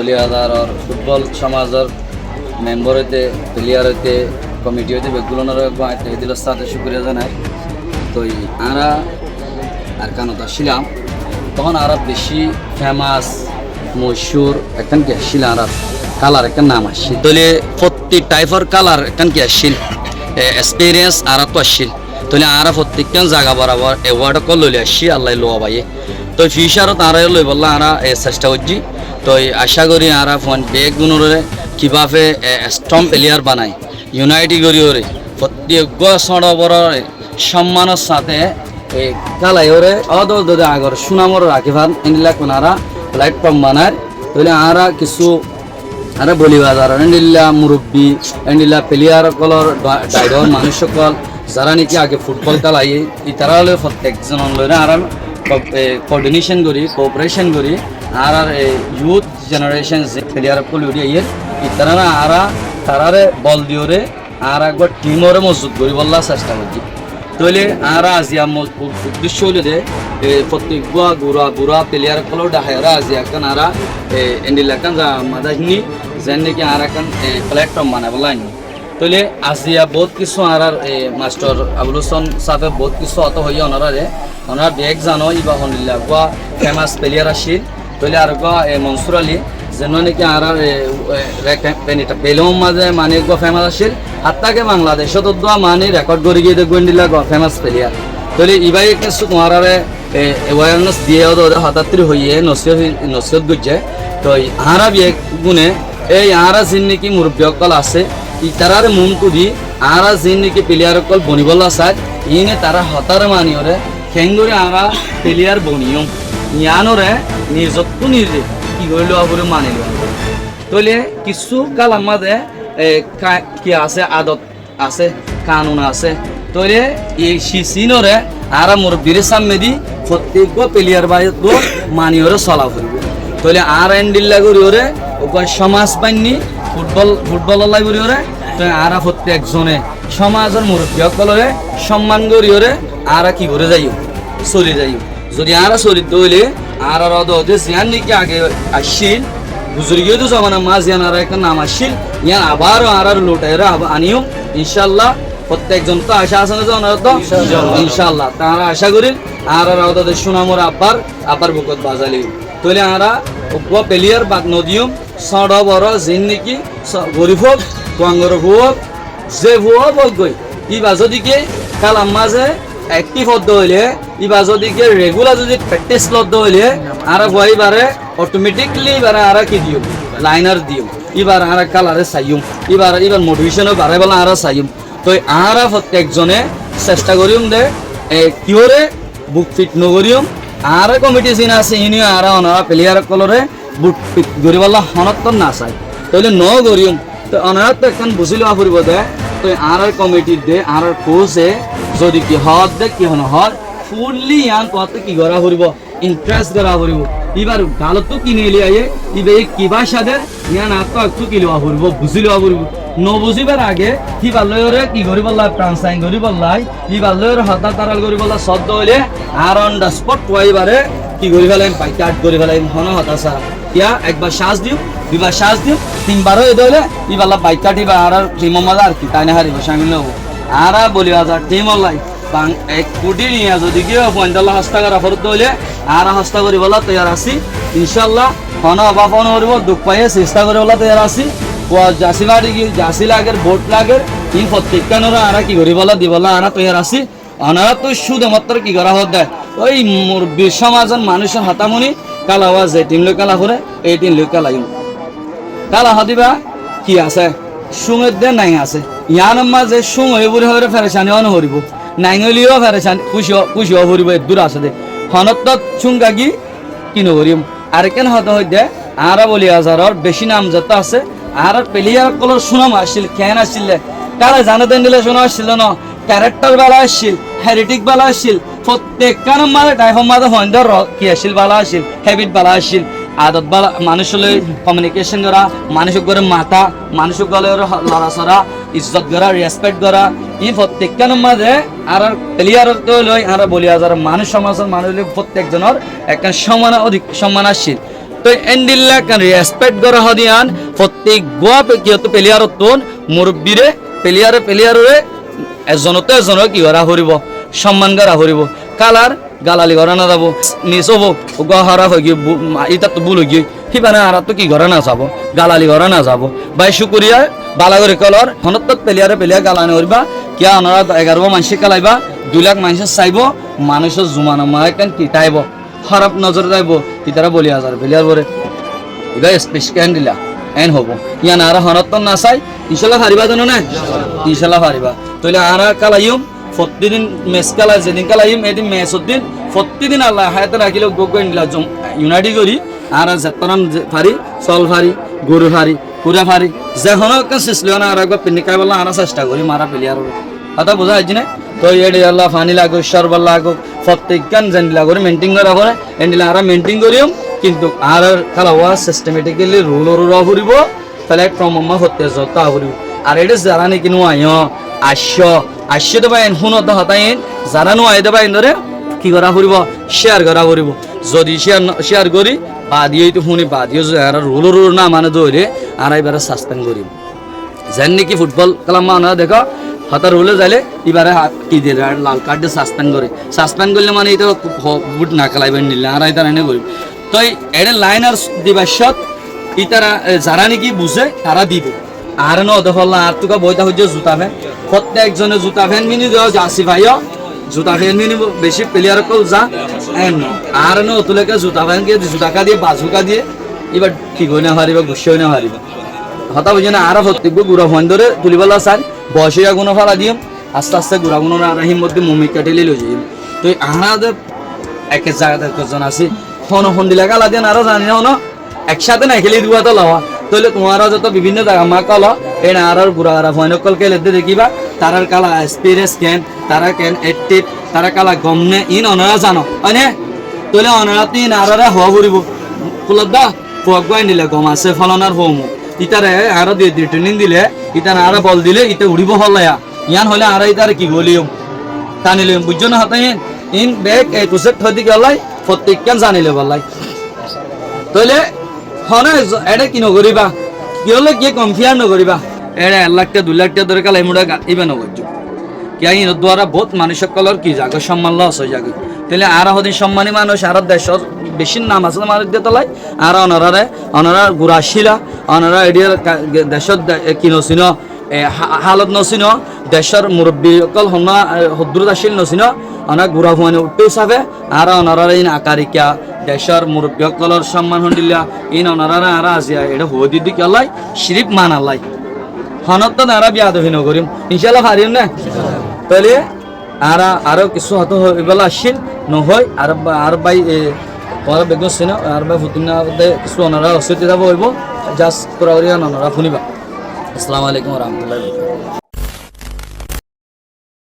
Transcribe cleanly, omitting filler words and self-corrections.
বলিয়াদার আর football সমাজের member হইতে player হইতে কমিটি হইতে বেগুলোনার দিল সাথে শুক্রিয়া জানাই। তো আরা আর কানত আসছিলাম তখন আরা বেশি ফেমাস মশহুর এখান কি আসছিল আর কালার একটা নাম আসছিল তাহলে প্রত্যেক টাইপের কালার এখান কি আসছিল এক্সপিরিয়েন্স আর তো আসছিল তাহলে আরা প্রত্যেকখান জায়গা বরাবর অ্যাওয়ার্ড কল লইলে আসছি আল্লাহ লোয়া ভাইয়ে। তো ফিউচারত আরা লই বললাম আরা চেষ্টা করছি। তো আশা করি আরা ফোন বেগুনরে কিভাবে স্ট্রং প্লেয়ার বানায় ইউনাইটি করি ওরে প্রত্যেক সড় বড় সম্মানের সাথে এই কালাই ওরে অদল আগর সুনামর রাখিবার এনলা কোনারা প্ল্যাটফর্ম বানায়। তাহলে আরা কিছু আরা বলিবাজ আর এন্ডিল্লা মুরব্বী এন্ডিল্লা প্লেয়ার কলর ডাইডর মানুষ সকল যারা নাকি আগে ফুটবল খেলাই তারা হলে প্রত্যেকজন লইরা আর কোঅর্ডিনেশন করি কোঅপারেশন করি আর ইউথ জেনারেশন প্লেয়ার কলি উড়িয়ে তারা আরা তারারে বল দিওরে আর একবার টিমরে মজবুত করি বললা চেষ্টা করছি। তাহলে আর আজিয়া উদ্দেশ্য হইলে যে প্রত্যেক বুড়া প্লেয়ার কলর ডাহারা আজিয়া কান আর এন্ডিলাকান যা মাদাহিনী যেন নাকি আর এখন প্ল্যাটফর্ম বানাবো লাইন। তাহলে আজিয়া বহুত কিছু আর মাস্টার আবুল হোসেন সাহেব বহুত কিছু অত হইয়া ওনারা বেগ জানো ইবা হনিল্লা গোয়া ফেমাস প্লেয়ার আসিল। তাহলে আর গোয়া মনসুর আলী যেন নাকি আর পেলম মাঝে মানে গোয়া ফেমাস আসিল হাত্তাকে বাংলাদেশত দোয়া মানে রেকর্ড করে গিয়ে দেখবেন দিলা গোয়া ফেমাস প্লেয়ার। তাহলে ইবাই কিছু তোমার অ্যাওয়ারনেস দিয়ে হঠাৎ হইয়ে নসিহত গুজে। তো আহারা বিয়ে গুণে এই আহারা যিন নাকি মুরব্বী অকল আছে তারারে মন করি আরা যিন নাকি প্লেয়ার অকল বনিবলা চায় ইনে তারা হতারে মানিওরে খেঙ্গুরে আরা প্লেয়ার বনিও ইয়ানোরে নিজত্ব নিজে কি করে লওয়া করে মানি লওয়া। তাহলে কিছু কাল আমাদের কি আছে আদত আছে কানুন আছে। তাহলে এই সিনরে আরা মুরব্বীর সামনে দি প্রত্যেক প্লেয়ার বাই মানিওরে চলা ফুরবে। তাহলে আর এন্ডিল্লা করি ওরে ওখানে সমাজ বাহিনী ফুটবল লাই করি ওরে তো আরা প্রত্যেকজনে সমাজের মুরব্বী সকলরে সম্মান করি ওরে আরা কি করে যাইও চলে যাইও। যদি আরা চলিত হইলে আর জিয়ান নাকি আগে আসছিল বুজুর্গীয় তো জমানা মা জিয়ান আর একটা নাম আসছিল ইয়ান আবারও আর লোটাইরা আনিও ইনশাল্লাহ। প্রত্যেকজন তো আশা আছে না তো ইনশাল্লাহ তারা আশা করি আর সুনামর আব্বার বুকত বাজালি। তাহলে আরা প্লেয়ার বাদ নদীয় সড় বড় জিন নাকি গরিব হোক গঙ্গর হোক যে ভুয়া হোক গই ইবা যদিকে কালাম মাঝে অ্যাক্টিভ হতে হইলে ইবা যদিকে রেগুলার যদি প্র্যাকটিস লতে হইলে আর বইবারে অটোমেটিকলি এবারে আর কি দিও লাইনার দিও এবার আর কালারে চাইম এবার মোটিভেশনও বাড়াই বলা আর চাইম। তো আর প্রত্যেকজনে চেষ্টা করিম দে কিহরে বুক ফিট নকরিম আর কমিটি যিন আছে ইনিও আর অনারা প্লেয়ার কলরে বুক ফিট করিবলা হনত না চাই তাহলে ন করিম। তো অনারত এখন বুঝি লওয়া ফুরিব দে তো আর কমিটির দে আর কোচে যদি কি হত দে কি হন ফুললি ইয়ান কত কি করা ফুরিব ইন্টারেস্ট করা ফুরিব এবার গালতো কিনে লিয়ে ইবে কিবা সাদের ইয়ান আত্ম একটু কি লওয়া ফুরিব বুঝি লওয়া ফুরিব নবুঝিবার আগে কি বাল্লয়রে কি করি বললা প্রাণ সাইন করি বললাই ই বাল্লয়র হতা তারাল করি বললা শব্দ হইলে আর অন দ্য স্পট পাইবারে কি করি ফেলাইম পাইতে আট করে ফেলাইম হন হতাশা ইয়া একবার শ্বাস দিও দুবার শ্বাস দিও তিনবার হয়ে দইলে ই বাল্লা বাইক কাটিবা আর টিম মাদা আর কি তাই না হারিব সামিল হবো আর বলি হাজার টিম অনলাই এক কোটি নিয়ে যদি কি 45 হস্তা করা ফরত হইলে আর হস্তা করি বলা তৈয়ার আছি ইনশাল্লাহ হন বা ফোন করব দুঃখ পাইয়ে চেষ্টা করে বলা তৈয়ার আছি জাসি বাড়ি গিয়ে জাসি লাগের ভোট লাগের ইন প্রত্যেকখানোরা আরা কি করি বলা দি বলা আনা তৈয়ার আছি অনারা তো শুধুমাত্র কি করা হত দেয় ওই বিশ্ব সমাজের মানুষের হাতামনি কালা হওয়া যে টিম লোক কালা করে এই টিম লোক কালাই কালা হদিবা কি আছে সুঙের দে নাই আছে ইয়ান মাঝে সুং হয়ে বুড়ি হয়ে ফেরেছানি অন হরিব নাই হলিও ফেরেছানি খুশি হরিব দূর আছে দে হনত চুং গাগি কিনো হরিম আর কেন হত হই দে আরা বলি হাজার বেশি নাম যত আছে আর প্লেয়ার কলর সুনাম আসছিল কেন আসছিল কারা জানো দেন দিলে শোনা আসছিল না ক্যারেক্টার বেলা আসছিল হেরিটিক বেলা আসছিল প্রত্যেকখান মাঝে টাইফম মাঝে হইন্দর কি আসছিল বেলা আসছিল হ্যাবিট বেলা আসছিল আদত বেলা মানুষলে কমিউনিকেশন করা মানুষ করে মাথা মানুষ গলে লড়াচড়া ইজ্জত করা রেসপেক্ট করা ই প্রত্যেকখান মাঝে আর প্লেয়ার তো লই আর বলি হাজার মানুষ সমাজের মানুষ প্রত্যেকজনের একটা সম্মান অধিক সম্মান আসছিল। তো এন্ডিল্লা কান রেসপেক্ট করা হদিয়ান প্রত্যেক গোয়া কিয়ত প্লেয়ারত তোন মুরব্বীরে প্লেয়ারে এজন কি করা হরিব সম্মান করা হরিব কালার গালালি করা না যাব মিস হবো গহরা হয়ে গিয়ে এটা তো ভুল গিয়ে সিবানে আর তো কি করা না যাব গালালি করা না যাব বাই শুকুরিয়া বালাগরি কলর হনত প্লেয়ার গালানি করবা কিয়া অনারা 11 মানুষে কালাইবা 2 লাখ মানুষ চাইব মানুষের জুমানো মায় কেন কিতাইব খারাপ নজর যাইব ইতারা বলি হাজার প্লেয়ার বরে ইবা স্পেস ক্যান দিলা এন হব ইয়ান আর হনত না চাই ইনশাআল্লাহ হারিবা জানো না ইনশাআল্লাহ হারিবা তইলে আর কালাইম প্রতিদিন ম্যাচ খেলা যেদিন খেলাইম এদিন ম্যাচের দিন প্রতিদিন আল্লাহ হায়াতে রাখিলে গোগোইন দিলা ইউনাইটেড করি আর যেতরাম ফারি চল ফারি গরু ফারি পুরা ফারি যখন সিসলিও না আর একবার পিনিকাই বললাম আর চেষ্টা করি মারা প্লেয়ার কথা বোঝা হয়েছি না তো এডি আল্লাহ ফানি লাগো সরবর লাগো প্রত্যেকখান জানিলা করে মেনটেন করা করে এন্ডিলা আর মেনটেন করিম কিন্তু আর খেলা হওয়া সিস্টেমেটিক্যালি রুল ফুরিব তাহলে ক্রমম হতে যত ফুরিব আর এটা যারা নাকি নোয়াইও আসছে তো বাইন শুনত হতাইন যারা নোয়াই দেবা ধরে কি করা ফুরিব শেয়ার করা ফুরিব যদি শেয়ার করি বাদিয়ে তো শুনি বাদিয়ে আর রুল না মানে ধরে আর এবারে সাসপেন্ড করিব যেন নাকি ফুটবল খেলা মানুষ দেখো হতার রুলে যাইলে এবারে কি দিয়ে লাল কার্ড দিয়ে সাসপেন্ড করলে মানে এটা বুট না খেলাইবেন নিলে আর এটা এনে করিব তো এটা লাইনার দিবাসত ইতারা যারা নাকি বুঝে তারা দিবে আর ন দেখলা আর তোকে বইটা হচ্ছে জুতা ফ্যান প্রত্যেকজনে জুতা ফ্যান মিনি দেওয়া যাসি ভাইও জুতা ফ্যান মিনি বেশি প্লেয়ার কল যা আর ন তুলেকে জুতা ফ্যান দিয়ে জুতাকা দিয়ে বাজুকা দিয়ে এবার ঠিক হয়ে না হারিবা গুছিয়ে হয়ে না হারিবা হতা বুঝে না আর প্রত্যেক গুড়া ফোন ধরে তুলিবেলা চাই বয়সে গুণ ফেলা দিম আস্তে আস্তে গুড়া গুণ রাহিম মধ্যে মমি কাটিলে লই যাই তো আমাদের এক জায়গাতে একজন আছি ফোন ফোন দিলে গালা দিয়ে আরো জানি না একসাথে না খেলে দুয়া তো লওয়া তাহলে তোমারও যত বিভিন্ন জায়গা মা কল এই না আর গুড়া ফোন কল খেলে দেখিবা তারার কালা এক্সপিরিয়েন্স কেন তারা কেন এক্টিভ তারা কালা গমনে ইন অনারা জানো হয়নে তাহলে অনারা তিন আর হওয়া ফুরিব ফুলত দা ফুয়াক গাই নিলে গম আছে ফলনার হমু ইতারে আর দিয়ে ট্রেনিং দিলে ইতার আর বল দিলে ইতে উড়িব হলায়া ইয়ান হলে আর ইতার কি গলিয়ম টানিলিয়ম বুঝছো না হাতে ইন ব্যাগ এই কুসেট হইতে গেলাই প্রত্যেকখান জানিলে বললাই তাহলে হনে এটা কি নকরিবা কি হলে কি কনফিয়ার নকরিবা এটা 1 লাখ টাকা 2 লাখ টাকা ধরে কালাই মুড়া ইবে নকরছো কি আইন দ্বারা বহুত মানুষ সকলের কি জায়গা সম্মান লস হয়ে যাবে তাহলে আর হদিন সম্মানী মানুষ আর দেশের বেশি নাম আছে মানুষ দিয়ে তোলাই আর অনারা গুড়াশিলা অনারা এডিয়ার দেশের কি নচিন হালত নচিন দেশের মুরব্বী অকল হদ্রুত আসিল নচিন অনেক গুড়া ফুয়ানি উঠতেও চাবে আর অনারা ইন আকারিকা দেশের মুরব্বী অকলের সম্মান হন্দিলা ইন অনারা আর আজিয়া এটা হদি দি কেলাই শিরিপ মানালাই হনত তো নারা বিয়া দহি নকরিম ইনশাল্লাহ পারিম না তাহলে আরো কিছু হয়তো এবেলা আসছিল নহয় আর বাই তোমার বেগুন চিনা আর বাই ফুটিনা কিছু অনারা অসুবিধা হইব জাস্ট পুরা ওনারা শুনিবা আসসালামু আলাইকুম রহমতুল্লাহ।